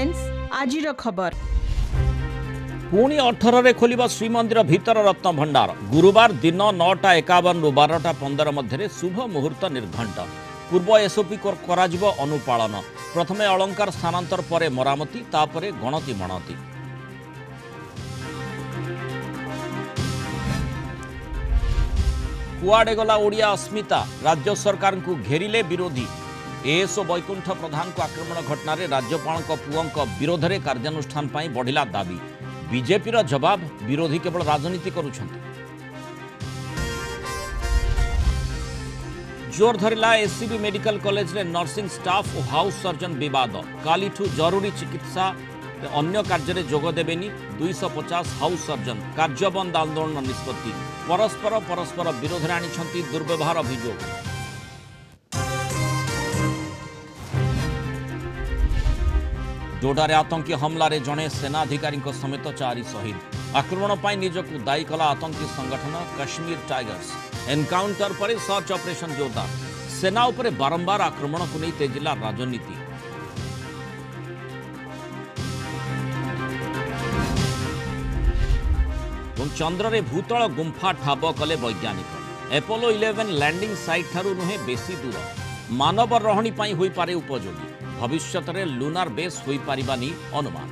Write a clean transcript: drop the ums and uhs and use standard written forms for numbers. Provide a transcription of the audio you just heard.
Headlines आजिर खबर। पुणी 18 खोलिबा श्रीमंदिर भीतर रत्न भंडार। गुरुवार दिन 9:51 ରୁ 12:15 मध्य शुभ मुहूर्त निर्घंट। पूर्व एसओपी कराजिबो अनुपालन। प्रथमे अलंकार स्थानांतर परे मरामती तापरे गणति मणति। कुआडे गला ओडिया अस्मिता। राज्य सरकार को घेरिले विरोधी। एएसओ वैकुंठ प्रधान को आक्रमण घटना राज्यपाल पुओं विरोध में कार्यानुष्ठान बढ़िला दाबी। बीजेपीर जवाब विरोधी केवल राजनीति करुछंती। जोर धरला एससीबी मेडिकल कॉलेज रे नर्सिंग स्टाफ और हाउस सर्जन विवाद। कालीठू जरूरी चिकित्सा अन्य कार्य जोग देबेनी 250 हाउस सर्जन। कार्यबंद आंदोलन निष्पत्ति। परस्पर विरोध में आनी दुर्व्यवहार अभियोग। डोडारे आतंकी हमलारे जड़े सेनाधिकारी समेत 4 शहीद। आक्रमण पर निजक दायी कला आतंकी संगठन कश्मीर टाइगर्स। एनकाउंटर पर सर्च ऑपरेशन जोरदार। सेना उपरे बारंबार आक्रमण को नहीं तेजिला राजनीति। चंद्र रे भूतल गुंफा ठाब कले वैज्ञानिक। एपोलो 11 लैंडिंग साइट ठारू नुहे बेसी दूर। मानव रहणी होई पारे उपयोगी। भविष्य में लुनार बेस हो पारिबानी अनुमान।